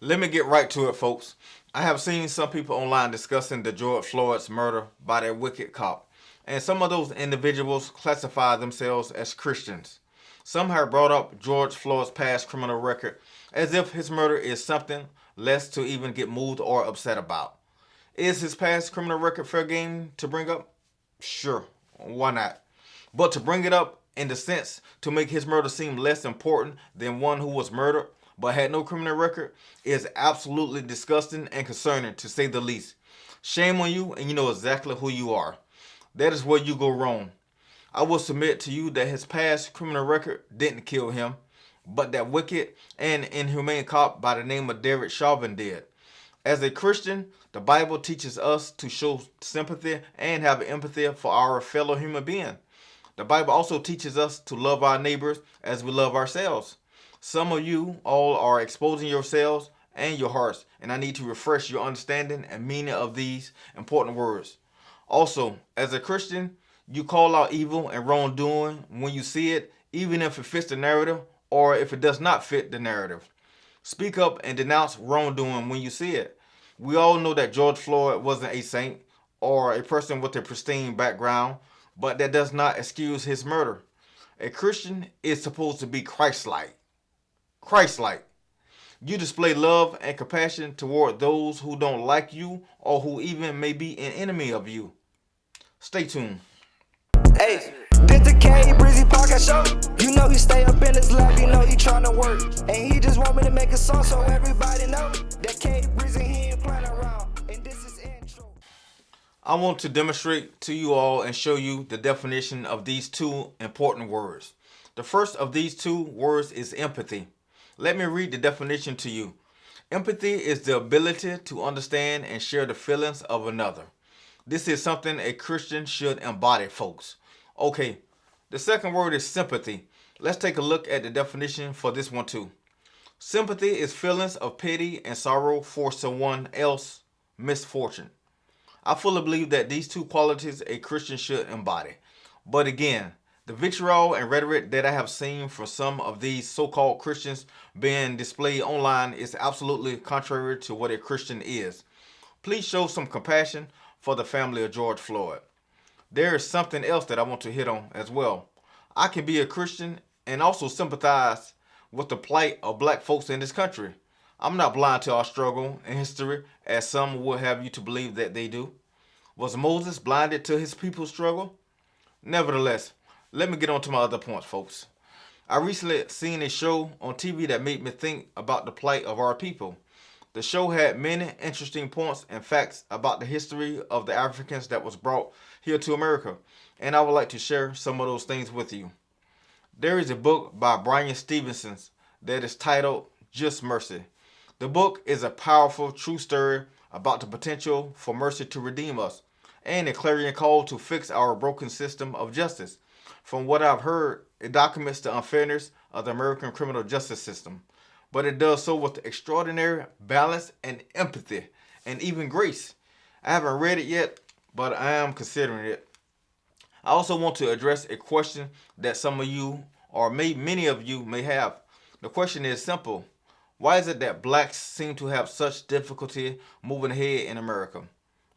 Let me get right to it, folks. I have seen some people online discussing the George Floyd's murder by that wicked cop, and some of those individuals classify themselves as Christians. Some have brought up George Floyd's past criminal record as if his murder is something less to even get moved or upset about. Is his past criminal record fair game to bring up? Sure, why not? But to bring it up in the sense to make his murder seem less important than one who was murdered but had no criminal record is absolutely disgusting and concerning to say the least. Shame on you, and you know exactly who you are. That is where you go wrong. I will submit to you that his past criminal record didn't kill him, but that wicked and inhumane cop by the name of Derek Chauvin did. As a Christian, the Bible teaches us to show sympathy and have empathy for our fellow human being. The Bible also teaches us to love our neighbors as we love ourselves. Some of you all are exposing yourselves and your hearts, and I need to refresh your understanding and meaning of these important words. Also, as a Christian, you call out evil and wrongdoing when you see it, even if it fits the narrative or if it does not fit the narrative. Speak up and denounce wrongdoing when you see it. We all know that George Floyd wasn't a saint or a person with a pristine background, but that does not excuse his murder. A Christian is supposed to be Christ-like. Christ-like. You display love and compassion toward those who don't like you or who even may be an enemy of you. Stay tuned. Hey, this the K Breezy Podcast Show. You know he stay up in his lab, you know he tryna work. And he just want me to make a song so everybody know that K Breezy, he ain't playing around. And this is intro. I want to demonstrate to you all and show you the definition of these two important words. The first of these two words is empathy. Let me read the definition to you. Empathy is the ability to understand and share the feelings of another. This is something a Christian should embody, folks. Okay, the second word is sympathy. Let's take a look at the definition for this one too. Sympathy is feelings of pity and sorrow for someone else's misfortune. I fully believe that these two qualities a Christian should embody. But again, the vitriol and rhetoric that I have seen from some of these so-called Christians being displayed online is absolutely contrary to what a Christian is. Please show some compassion for the family of George Floyd. There is something else that I want to hit on as well. I can be a Christian and also sympathize with the plight of black folks in this country. I'm not blind to our struggle and history as some would have you to believe that they do. Was Moses blinded to his people's struggle? Nevertheless, let me get on to my other points, folks. I recently seen a show on TV that made me think about the plight of our people. The show had many interesting points and facts about the history of the Africans that was brought here to America, and I would like to share some of those things with you. There is a book by Brian Stevenson that is titled Just Mercy. The book is a powerful, true story about the potential for mercy to redeem us and a clarion call to fix our broken system of justice. From what I've heard, it documents the unfairness of the American criminal justice system, but it does so with extraordinary balance and empathy and even grace. I haven't read it yet, but I am considering it. I also want to address a question that some of you, or many of you, may have. The question is simple. Why is it that blacks seem to have such difficulty moving ahead in America?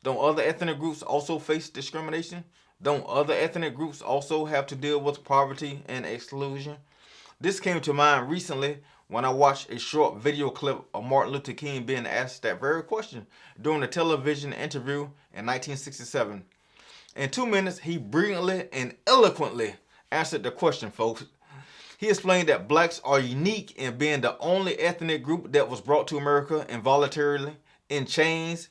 Don't other ethnic groups also face discrimination? Don't other ethnic groups also have to deal with poverty and exclusion? This came to mind recently when I watched a short video clip of Martin Luther King being asked that very question during a television interview in 1967. In 2 minutes, he brilliantly and eloquently answered the question, folks. He explained that blacks are unique in being the only ethnic group that was brought to America involuntarily, in chains.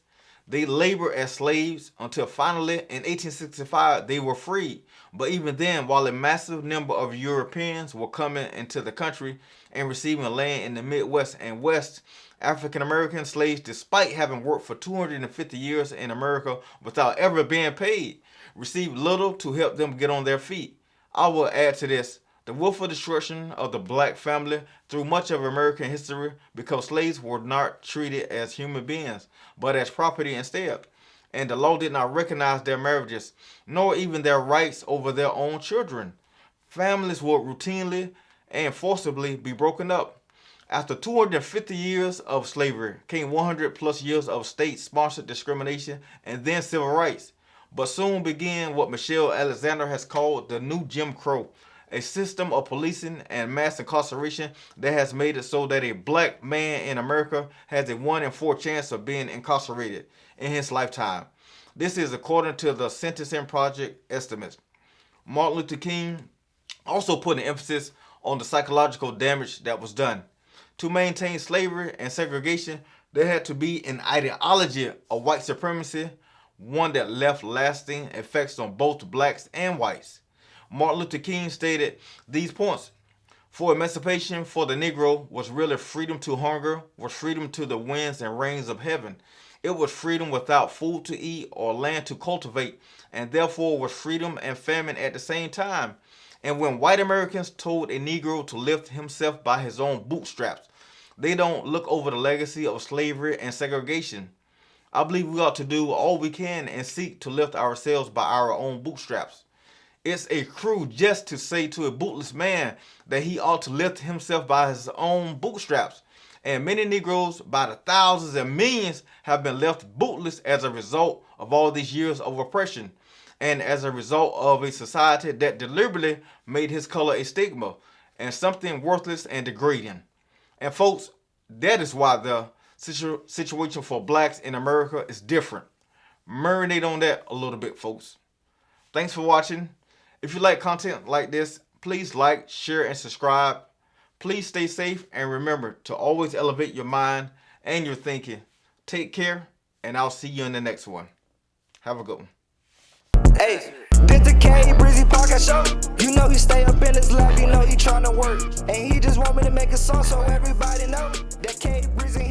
They labored as slaves until finally in 1865 they were freed. But even then, while a massive number of Europeans were coming into the country and receiving land in the Midwest and West, African American slaves, despite having worked for 250 years in America without ever being paid, received little to help them get on their feet. I will add to this the willful destruction of the black family through much of American history because slaves were not treated as human beings, but as property instead. And the law did not recognize their marriages, nor even their rights over their own children. Families would routinely and forcibly be broken up. After 250 years of slavery came 100 plus years of state-sponsored discrimination and then civil rights. But soon began what Michelle Alexander has called the new Jim Crow, a system of policing and mass incarceration that has made it so that a black man in America has a 1 in 4 chance of being incarcerated in his lifetime. This is according to the Sentencing Project estimates. Martin Luther King also put an emphasis on the psychological damage that was done. To maintain slavery and segregation, there had to be an ideology of white supremacy, one that left lasting effects on both blacks and whites. Martin Luther King stated these points. For emancipation for the Negro was really freedom to hunger, was freedom to the winds and rains of heaven. It was freedom without food to eat or land to cultivate, and therefore was freedom and famine at the same time. And when white Americans told a Negro to lift himself by his own bootstraps, they don't look over the legacy of slavery and segregation. I believe we ought to do all we can and seek to lift ourselves by our own bootstraps. It's a crude jest to say to a bootless man that he ought to lift himself by his own bootstraps. And many Negroes, by the thousands and millions, have been left bootless as a result of all these years of oppression, and as a result of a society that deliberately made his color a stigma and something worthless and degrading. And folks, that is why the situation for blacks in America is different. Marinate on that a little bit, folks. Thanks for watching. If you like content like this, please like, share, and subscribe. Please stay safe and remember to always elevate your mind and your thinking. Take care, and I'll see you in the next one. Have a good one. Hey, this the K Breezy Podcast Show. You know he stay up in his lab, you know he tryna work. And he just want me to make a song so everybody know that K Breezy